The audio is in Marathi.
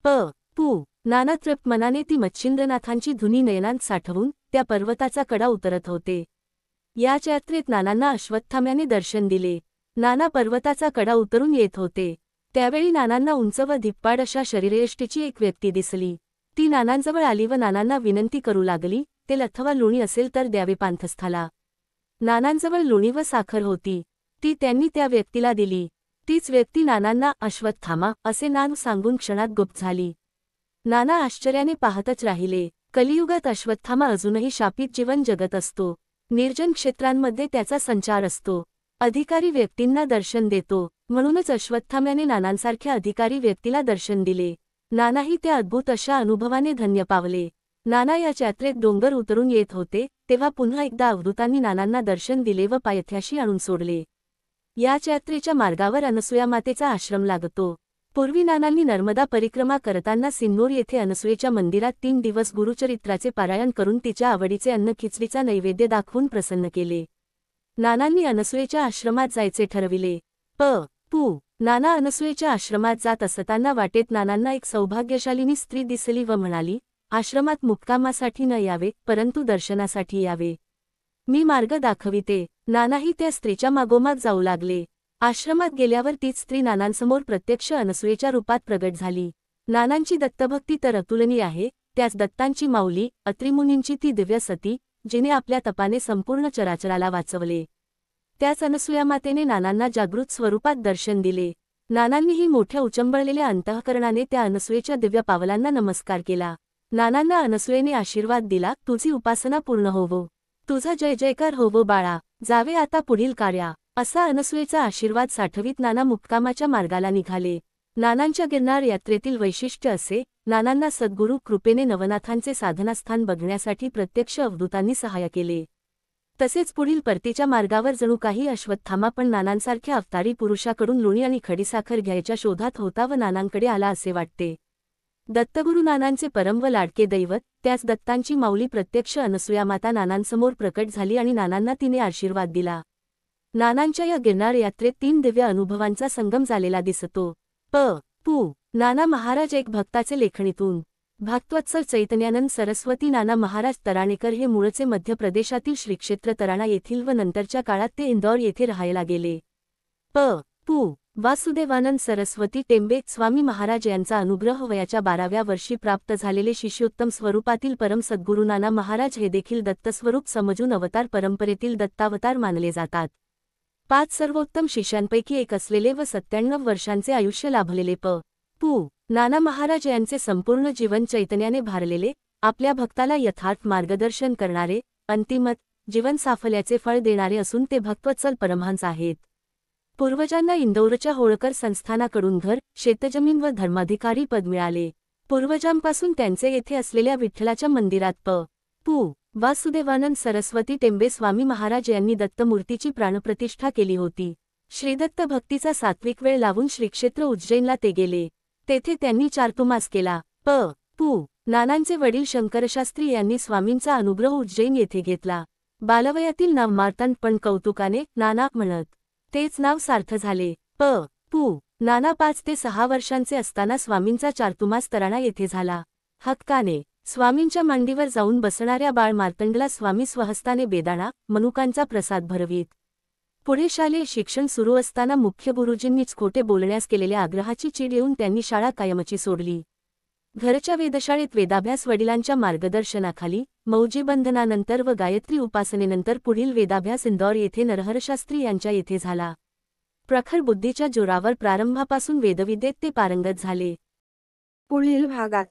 पू नाना तृप्त मनाने ती मच्छिंद्रनाथांची धुनी नयनांत साठवून त्या पर्वताचा कडा उतरत होते. या यात्रेत नानांना अश्वत्थाम्याने दर्शन दिले. नाना पर्वताचा कडा उतरून येत होते. त्यावेळी नानांना उंच व धिप्पाड अशा शरीरयष्टीची एक व्यक्ती दिसली. ती नानांजवळ आली व नानांना विनंती करू लागली, तेल अथवा लोणी असेल तर द्यावे पांथस्थाला. नानांजवळ लोणी व साखर होती. ती त्यांनी त्या व्यक्तीला दिली. तीच व्यक्ती नानांना अश्वत्थामा असे नाव सांगून क्षणात गुप्त झाली. नाना आश्चर्याने पाहतच राहिले. कलियुगात अश्वत्थामा अजूनही शापित जीवन जगत असतो. निर्जन क्षेत्रांमध्ये त्याचा संचार असतो. अधिकारी व्यक्तींना दर्शन देतो. म्हणूनच अश्वत्थाम्याने नानांसारख्या अधिकारी व्यक्तीला दर्शन दिले. नानाही त्या अद्भुत अशा अनुभवाने धन्य पावले. नाना या यात्रेत डोंगर उतरून येत होते तेव्हा पुन्हा एकदा अवधूतांनी नानांना दर्शन दिले व पायथ्याशी आणून सोडले. या यात्रेच्या मार्गावर अनसूया मातेचा आश्रम लागतो. पूर्वी नानांनी नर्मदा परिक्रमा करताना सिन्नूर येथे अनसूयेच्या मंदिरात 3 दिवस गुरुचरित्राचे पारायण करून तिच्या आवडीचे अन्न खिचडीचा नैवेद्य दाखवून प्रसन्न केले. नानांनी अनसूयेच्या आश्रमात जायचे ठरविले. पू नाना अनसूयेच्या आश्रमात जात असताना वाटेत नानांना एक सौभाग्यशालिनी स्त्री दिसली व म्हणाली, आश्रमात मुक्कामासाठी न यावे परंतु दर्शनासाठी यावे. मी मार्ग दाखविते. नानाही त्या स्त्रीच्या मागोमाग जाऊ लागले. आश्रमात गेल्यावर तीच स्त्री नानांसमोर प्रत्यक्ष अनसूयेच्या रूपात प्रगट झाली. नानांची दत्तभक्ती तर अतुलनीय आहे. त्याच दत्तांची माऊली अत्रिमुनींची ती दिव्य सती, जिने आपल्या तपाने संपूर्ण चराचराला वाचवले. त्याच अनसूयामातेने नानांना जागृत स्वरूपात दर्शन दिले. नानांनीही मोठ्या उचंबळलेल्या अंतःकरणाने त्या अनसूयेच्या दिव्य पावलांना नमस्कार केला. नानांना अनसूयेने आशीर्वाद दिला, तुझी उपासना पूर्ण होवो, तुझा जय जयकार होवो बाळा, जावे आता पुढील कार्या. असा अनसूयेचा आशीर्वाद साठवीत नाना मुक्कामाच्या मार्गाला निघाले. नानांच्या गिरनार यात्रेतील वैशिष्ट्य असे, नानांना सद्गुरू कृपेने नवनाथांचे साधनास्थान बघण्यासाठी प्रत्यक्ष अवधूतांनी सहाय्य केले. तसेच पुढील परतीच्या मार्गावर जणू काही अश्वत्थामा पण नानांसारख्या अवतारी पुरुषाकडून लोणी आणि खडीसाखर घ्यायच्या शोधात होता व नानांकडे आला असे वाटते. दत्तगुरू नानांचे परम व लाडके दैवत, त्याच दत्तांची माऊली प्रत्यक्ष अनसूयामाता नानांसमोर प्रकट झाली आणि नानांना तिने आशीर्वाद दिला. नानांच्या या गिरनार यात्रेत 3 दिव्य अनुभवांचा संगम झालेला दिसतो. पू नाना महाराज एक भक्ताचे लेखणीतून. भक्तवत्सल चैतन्यानंद सरस्वती नाना महाराज तराणेकर हे मूळचे मध्य प्रदेशातील श्रीक्षेत्र तराणा येथील व नंतरच्या काळात ते इंदौर येथे राहायला गेले. पू वासुदेवानंद सरस्वती टेंबे स्वामी महाराज यांचा अनुग्रह वयाच्या 12व्या वर्षी प्राप्त झालेले शिष्योत्तम स्वरूपातील परम सद्गुरू नाना महाराज हे देखील दत्तस्वरूप समजून अवतार परंपरेतील दत्तावतार मानले जातात. 5 सर्वोत्तम शिष्यांपैकी एक असलेले व 97 वर्षांचे आयुष्य लाभलेले पू नाना महाराज यांचे संपूर्ण जीवन चैतन्याने भारलेले, आपल्या भक्ताला यथार्थ मार्गदर्शन करणारे, अंतिमत जीवन साफल्याचे फळ देणारे असून ते भक्तवत्सल परमहंस आहेत. पूर्वजांना इंदौरच्या होळकर संस्थानाकडून घर, शेतजमीन व धर्माधिकारी पद मिळाले. पूर्वजांपासून त्यांचे येथे असलेल्या विठ्ठलाच्या मंदिरात पू वासुदेवानंद सरस्वती टेंबे स्वामी महाराज यांनी दत्तमूर्तीची प्राणप्रतिष्ठा केली होती. श्रीदत्त भक्तीचा सात्विक वेळ लावून श्रीक्षेत्र उज्जैनला ते गेले. तेथे त्यांनी चातुर्मास केला. पू नानांचे वडील शंकरशास्त्री यांनी स्वामींचा अनुग्रह उज्जैन येथे घेतला. बालवयातील नाव मार्तंड पण कौतुकाने नाना म्हणत. तेच नाव सार्थ झाले. पू नाना 5 ते 6 वर्षांचे असताना स्वामींचा चातुर्मास तराणा येथे झाला. हक्काने स्वामींच्या मांडीवर जाऊन बसणाऱ्या बाळ मार्तंडला स्वामी स्वहस्ताने बेदाणा, मनुकांचा प्रसाद भरवीत. पुढे शालेय शिक्षण सुरू असताना मुख्य गुरुजींनीच खोटे बोलण्यास केलेल्या आग्रहाची चीड येऊन त्यांनी शाळा कायमची सोडली. घरच्या वेधशाळेत वेदाभ्यास वडिलांच्या मार्गदर्शनाखाली, मौजीबंधनानंतर व गायत्री उपासनेनंतर पुढील वेदाभ्यास इंदौर येथे नरहरशास्त्री यांच्या येथे झाला. प्रखर बुद्धीच्या जोरावर प्रारंभापासून वेदविद्येत ते पारंगत झाले. पुढील भागात